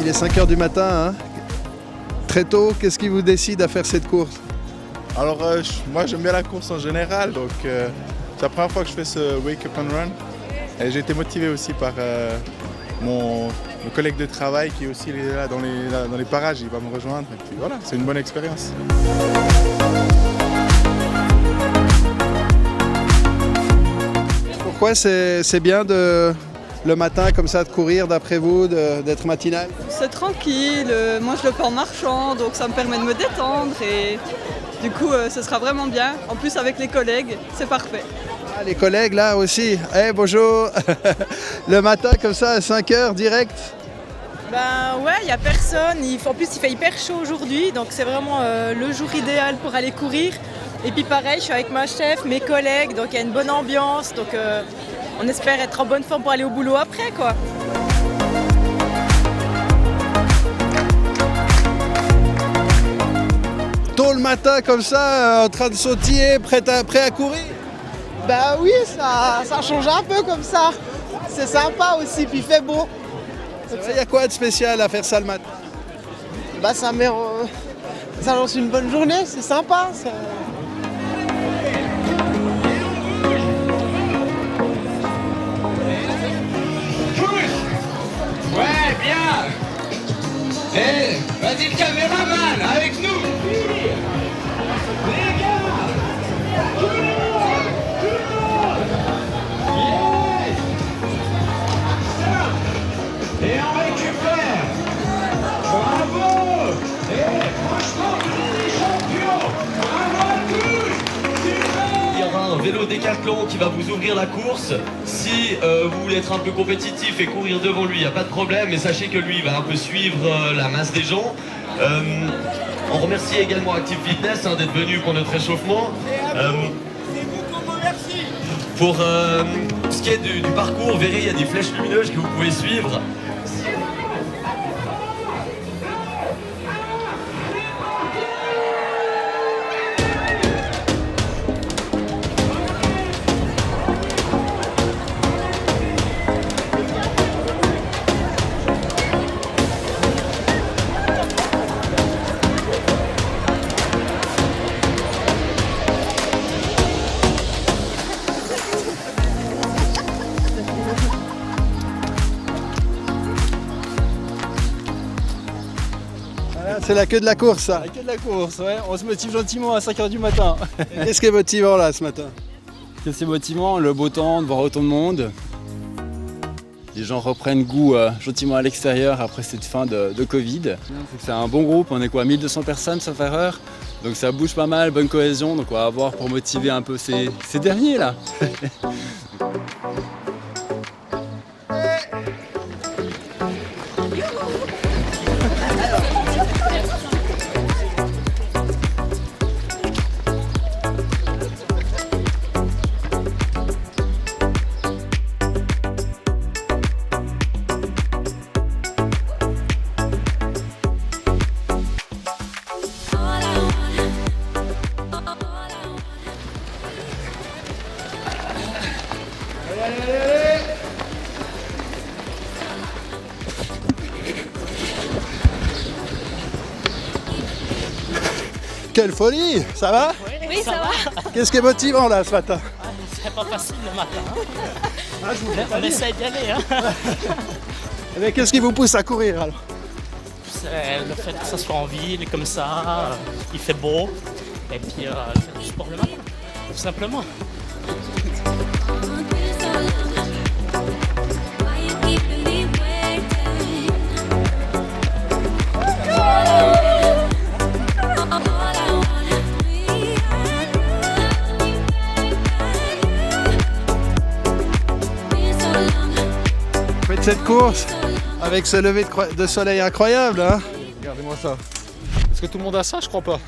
Il est 5 heures du matin, hein. Très tôt, qu'est-ce qui vous décide à faire cette course? Alors moi j'aime bien la course en général, donc c'est la première fois que je fais ce Wake Up and Run. Et j'ai été motivé aussi par mon collègue de travail qui est aussi là dans les parages, il va me rejoindre. Et puis voilà, c'est une bonne expérience. Pourquoi c'est bien le matin comme ça de courir d'après vous, d'être matinal? C'est tranquille, moi je le fais en marchant, donc ça me permet de me détendre et du coup ce sera vraiment bien. En plus avec les collègues, c'est parfait. Ah, les collègues là aussi, hey, bonjour. Le matin comme ça à 5 heures direct? Ben ouais, il n'y a personne. En plus, il fait hyper chaud aujourd'hui, donc c'est vraiment le jour idéal pour aller courir. Et puis pareil, je suis avec ma chef, mes collègues, donc il y a une bonne ambiance. Donc on espère être en bonne forme pour aller au boulot après, quoi. Tôt le matin comme ça, en train de sautiller, prêt à courir? Bah oui, ça change un peu comme ça. C'est sympa aussi, puis il fait beau. Il y a quoi de spécial à faire ça le matin? Bah ça lance une bonne journée, c'est sympa. Ouais, bien. Eh, vas-y le caméraman, avec nous. Les gars, tout le monde. Yes. Et on récupère. Bravo. Et franchement, vous êtes des champions. Bravo à tous. Super. Il y aura un vélo Décathlon qui va vous ouvrir la course. Si vous voulez être un peu compétitif et courir devant lui, il n'y a pas de problème, mais sachez que lui va un peu suivre la masse des gens. On remercie également Active Fitness d'être venu pour notre échauffement. Pour ce qui est du parcours, vous verrez, il y a des flèches lumineuses que vous pouvez suivre. C'est la queue de la course, ça. La queue de la course, ouais. On se motive gentiment à 5 h du matin. Qu'est-ce qui est motivant là ce matin? Qu'est-ce qui est motivant? Le beau temps, de voir autant de monde. Les gens reprennent goût gentiment à l'extérieur après cette fin de Covid. C'est un bon groupe, on est quoi, 1200 personnes sauf erreur. Donc ça bouge pas mal, bonne cohésion, donc on va avoir pour motiver un peu ces derniers là. Quelle folie! Ça va? Oui, ça va. Qu'est-ce qui est motivant là ce matin? C'est pas facile le matin. Ah, je vous l'ai pas On dit. essaie d'y aller. Hein. Mais qu'est-ce qui vous pousse à courir alors? C'est le fait que ça soit en ville, comme ça, il fait beau. Et puis faire du sport le matin, tout simplement. Faites cette course avec ce lever de soleil incroyable, hein? Regardez-moi ça. Est-ce que tout le monde a ça? Je crois pas.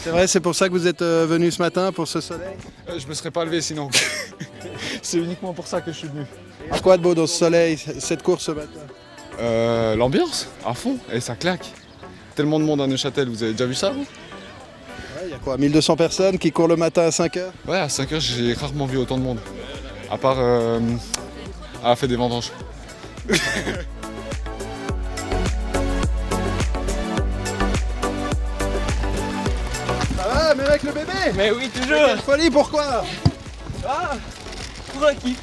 C'est vrai, c'est pour ça que vous êtes venu ce matin, pour ce soleil? Je me serais pas levé sinon. C'est uniquement pour ça que je suis venu. Quoi de beau dans ce soleil, cette course ce matin? L'ambiance, à fond, et ça claque. Tellement de monde à Neuchâtel, vous avez déjà vu ça vous? Il y a quoi, 1200 personnes qui courent le matin à 5 h? Ouais, à 5 h j'ai rarement vu autant de monde. À part à la fête des vendanges. avec le bébé? Mais oui, toujours. Quelle folie, pourquoi? Ah, pour un kiff.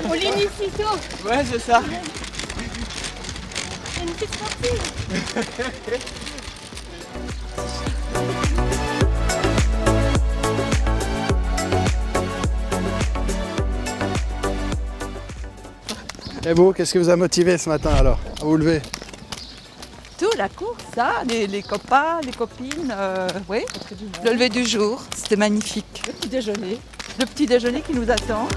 On l'initie tôt. Ouais, c'est ça. C'est une petite sortie. Et vous, qu'est-ce qui vous a motivé ce matin alors, à vous lever? Tout, la course, ça, les copains, les copines, oui. Le lever du jour, c'était magnifique. Le petit déjeuner. Le petit déjeuner qui nous attend.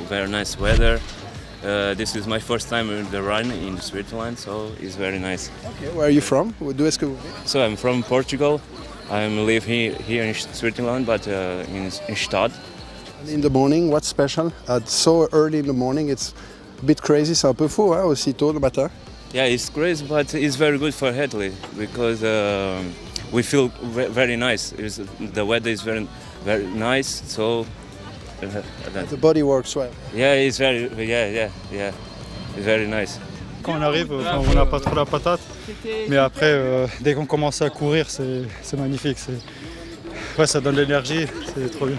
Very nice weather. This is my first time in the run in Switzerland, so it's very nice. Okay, where are you from? D'où est-ce que vous venez? So I'm from Portugal. I live here in Switzerland, but in Stad. In the morning, what's special? So early in the morning, it's a bit crazy, c'est un peu fou, hein, aussi tôt le matin. Yeah, it's crazy, but it's very good for Italy because we feel very nice. The weather is very nice, so. The body works well. Yeah, it's very, it's very nice. Quand on arrive, on n'a pas trop la patate, mais après, dès qu'on commence à courir, c'est magnifique. Ouais, ça donne de l'énergie, c'est trop bien.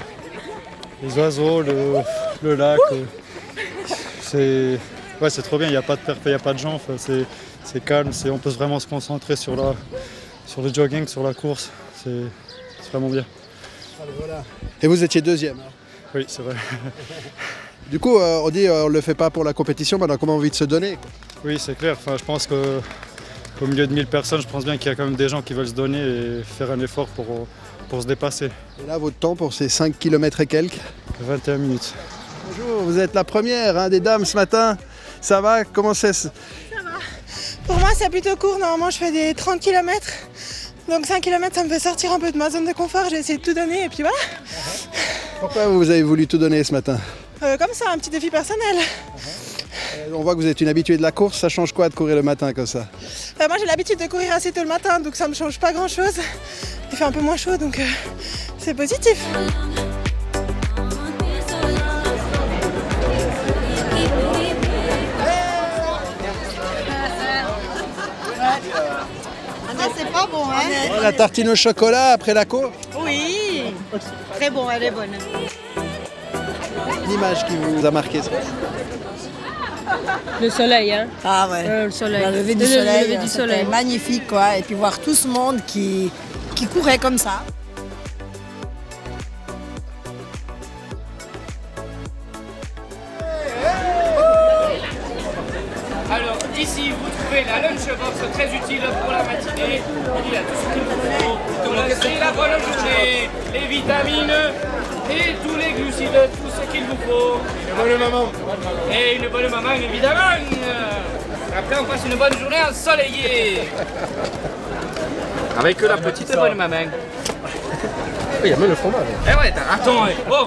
Les oiseaux, le lac, c'est trop bien. Il n'y a pas de perf, il n'y a pas de gens, c'est calme, on peut vraiment se concentrer sur le jogging, sur la course. C'est vraiment bien. Allez, voilà. Et vous étiez deuxième. Hein? Oui, c'est vrai. Du coup, on dit on ne le fait pas pour la compétition, mais on a comment envie de se donner, quoi. Oui, c'est clair. Enfin, je pense qu'au milieu de 1000 personnes, je pense bien qu'il y a quand même des gens qui veulent se donner et faire un effort pour se dépasser. Et là, votre temps pour ces 5 km et quelques? 21 minutes. Bonjour, vous êtes la première, hein, des dames ce matin. Ça va? Comment c'est? Ça va. Pour moi, c'est plutôt court. Normalement, je fais des 30 km. Donc 5 km, ça me fait sortir un peu de ma zone de confort. J'ai essayé de tout donner et puis voilà. Pourquoi vous avez voulu tout donner ce matin? Comme ça, un petit défi personnel. On voit que vous êtes une habituée de la course. Ça change quoi de courir le matin comme ça? Moi, j'ai l'habitude de courir assez tôt le matin, donc ça ne me change pas grand-chose. Il fait un peu moins chaud, donc c'est positif. C'est pas bon, hein? La tartine au chocolat après la course? Oui, très bon, elle est bonne. L'image qui vous a marqué, ça? Le soleil, hein? Ah ouais. Le soleil. Le lever du soleil, c'était magnifique, quoi. Et puis voir tout ce monde qui courait comme ça. Alors ici vous trouvez la lunchbox très utile pour la matinée. Il y a tout ce qu'il vous faut. Donc c'est la bonne journée, les vitamines et tous les glucides, tout ce qu'il vous faut. Une bonne maman. Et une bonne maman évidemment. Après on passe une bonne journée ensoleillée. Avec la petite bonne maman. Il y a même le fromage. Eh ouais, attends, oh,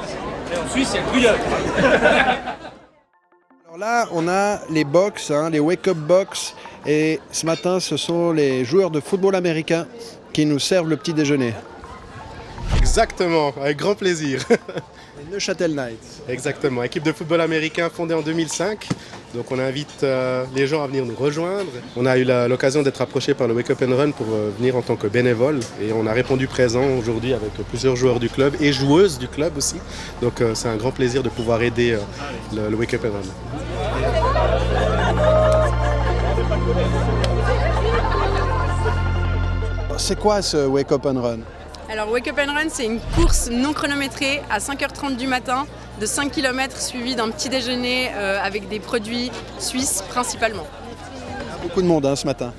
en Suisse il y a le bouillon. Alors là, on a les box, hein, les wake-up box. Et ce matin, ce sont les joueurs de football américain qui nous servent le petit déjeuner. Exactement, avec grand plaisir. Les Neuchâtel Knights. Exactement, équipe de football américain fondée en 2005. Donc on invite les gens à venir nous rejoindre. On a eu l'occasion d'être approché par le Wake Up and Run pour venir en tant que bénévole. Et on a répondu présent aujourd'hui avec plusieurs joueurs du club et joueuses du club aussi. Donc c'est un grand plaisir de pouvoir aider le Wake Up and Run. C'est quoi ce Wake Up and Run? Alors Wake Up and Run, c'est une course non chronométrée à 5h30 du matin de 5 km suivie d'un petit déjeuner avec des produits suisses principalement. Il y a beaucoup de monde hein, ce matin.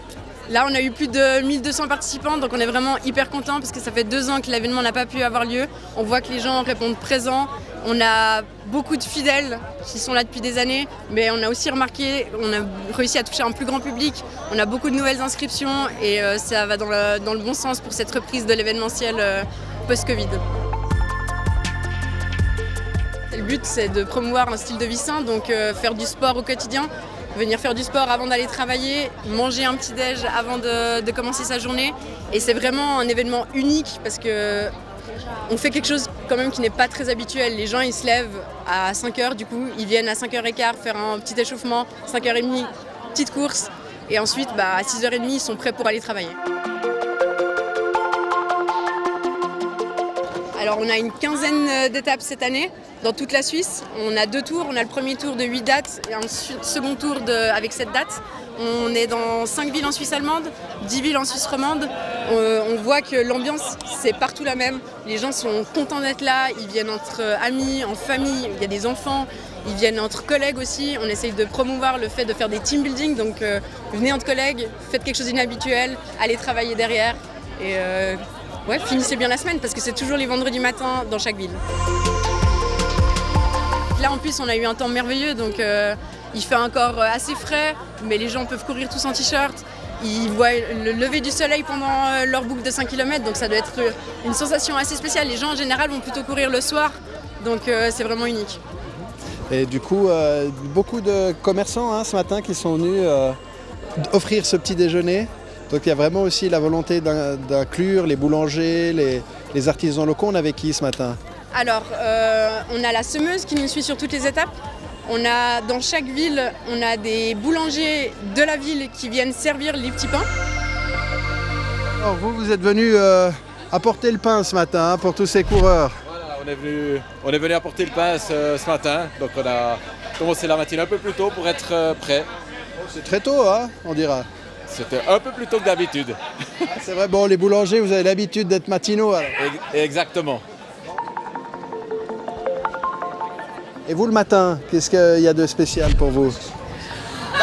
Là, on a eu plus de 1200 participants, donc on est vraiment hyper contents parce que ça fait 2 ans que l'événement n'a pas pu avoir lieu. On voit que les gens répondent présents. On a beaucoup de fidèles qui sont là depuis des années, mais on a aussi remarqué, on a réussi à toucher un plus grand public. On a beaucoup de nouvelles inscriptions et ça va dans le bon sens pour cette reprise de l'événementiel post-Covid. le but c'est de promouvoir un style de vie sain, donc faire du sport au quotidien, venir faire du sport avant d'aller travailler, manger un petit déj avant de commencer sa journée. Et c'est vraiment un événement unique parce que on fait quelque chose quand même qui n'est pas très habituel. Les gens ils se lèvent à 5h, du coup ils viennent à 5h15 faire un petit échauffement, 5h30, petite course, et ensuite à 6h30 ils sont prêts pour aller travailler. Alors on a une quinzaine d'étapes cette année dans toute la Suisse. On a 2 tours, on a le premier tour de 8 dates et un second tour avec 7 dates. On est dans 5 villes en Suisse allemande, 10 villes en Suisse romande. On voit que l'ambiance c'est partout la même. Les gens sont contents d'être là, ils viennent entre amis, en famille, il y a des enfants, ils viennent entre collègues aussi. On essaye de promouvoir le fait de faire des team building, donc venez entre collègues, faites quelque chose d'inhabituel, allez travailler derrière. Et ouais, finissez bien la semaine parce que c'est toujours les vendredis matins dans chaque ville. Là en plus on a eu un temps merveilleux, donc il fait encore assez frais, mais les gens peuvent courir tous en t-shirt. Ils voient le lever du soleil pendant leur boucle de 5 km, donc ça doit être une sensation assez spéciale. Les gens en général vont plutôt courir le soir, donc c'est vraiment unique. Et du coup, beaucoup de commerçants ce matin qui sont venus offrir ce petit déjeuner. Donc il y a vraiment aussi la volonté d'inclure les boulangers, les artisans locaux. On est avec qui ce matin? Alors, on a la semeuse qui nous suit sur toutes les étapes. On a, dans chaque ville, on a des boulangers de la ville qui viennent servir les petits pains. Alors vous êtes venus apporter le pain ce matin pour tous ces coureurs. Voilà, on est venu apporter le pain ce matin. Donc on a commencé la matinée un peu plus tôt pour être prêt. C'est très tôt, on dira. C'était un peu plus tôt que d'habitude. C'est vrai, bon, les boulangers, vous avez l'habitude d'être matinaux alors. Exactement. Et vous, le matin, qu'est-ce qu'il y a de spécial pour vous?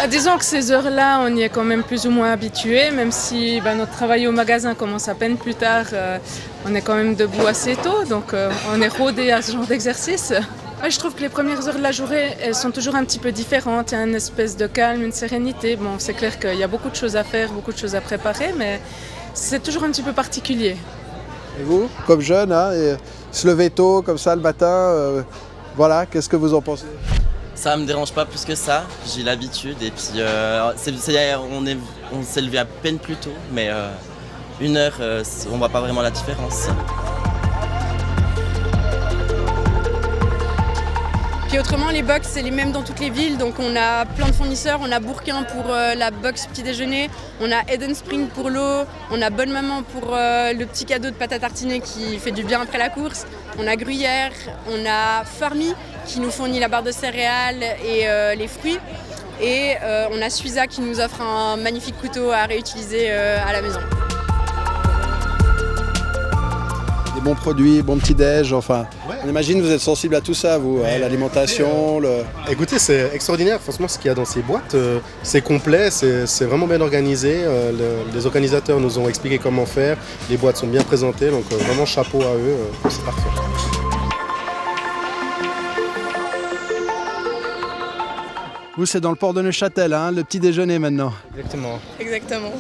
Disons que ces heures-là, on y est quand même plus ou moins habitué, même si notre travail au magasin commence à peine plus tard, on est quand même debout assez tôt, donc on est rodé à ce genre d'exercice. Moi, je trouve que les premières heures de la journée, elles sont toujours un petit peu différentes. Il y a une espèce de calme, une sérénité. Bon, c'est clair qu'il y a beaucoup de choses à faire, beaucoup de choses à préparer, mais c'est toujours un petit peu particulier. Et vous, comme jeune, et se lever tôt comme ça le matin, voilà, qu'est-ce que vous en pensez? Ça me dérange pas plus que ça, j'ai l'habitude et puis on s'est levé à peine plus tôt, mais 1 heure, on voit pas vraiment la différence. Puis autrement, les box, c'est les mêmes dans toutes les villes, donc on a plein de fournisseurs. On a Bourquin pour la box petit déjeuner, on a Eden Spring pour l'eau, on a Bonne Maman pour le petit cadeau de pâte à tartiner qui fait du bien après la course, on a Gruyère, on a Farmy qui nous fournit la barre de céréales et les fruits, et on a Suiza qui nous offre un magnifique couteau à réutiliser à la maison. Des bons produits, bons petits déj, enfin. Ouais. On imagine que vous êtes sensible à tout ça, vous, l'alimentation. Écoutez, c'est extraordinaire, franchement, ce qu'il y a dans ces boîtes. C'est complet, c'est vraiment bien organisé. Les organisateurs nous ont expliqué comment faire. Les boîtes sont bien présentées, donc vraiment chapeau à eux, c'est parfait. Vous, c'est dans le port de Neuchâtel, le petit déjeuner maintenant. Exactement. Exactement.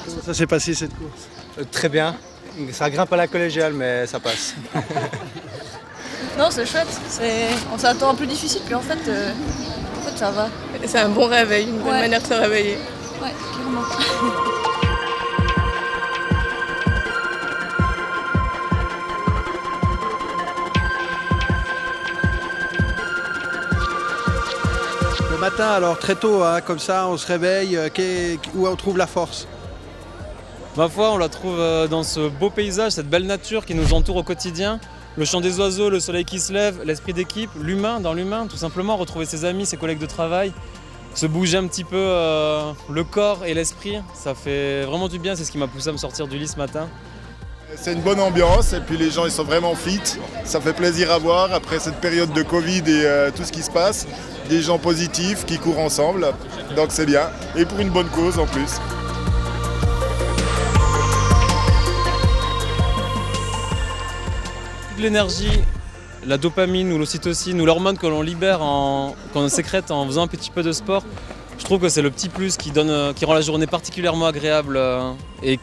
Comment ça s'est passé cette course? Très bien. Ça grimpe à la collégiale, mais ça passe. Non, c'est chouette. On s'attend un peu difficile, puis en fait ça va. C'est un bon réveil, une bonne manière de se réveiller. Ouais, clairement. Le matin, alors très tôt, comme ça, on se réveille, où on trouve la force? Ma foi, on la trouve dans ce beau paysage, cette belle nature qui nous entoure au quotidien. Le chant des oiseaux, le soleil qui se lève, l'esprit d'équipe, l'humain dans l'humain, tout simplement, retrouver ses amis, ses collègues de travail, se bouger un petit peu le corps et l'esprit, ça fait vraiment du bien, c'est ce qui m'a poussé à me sortir du lit ce matin. C'est une bonne ambiance et puis les gens ils sont vraiment fit, ça fait plaisir à voir après cette période de Covid et tout ce qui se passe, des gens positifs qui courent ensemble, donc c'est bien et pour une bonne cause en plus. L'énergie, la dopamine ou l'ocytocine ou l'hormone que l'on libère qu'on sécrète en faisant un petit peu de sport, je trouve que c'est le petit plus qui rend la journée particulièrement agréable et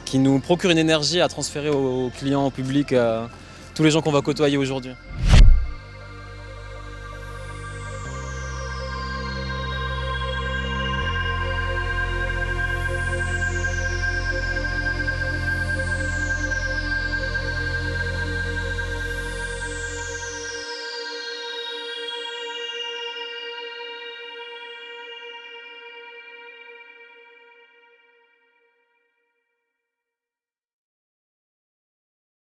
qui nous procure une énergie à transférer aux clients, au public, à tous les gens qu'on va côtoyer aujourd'hui.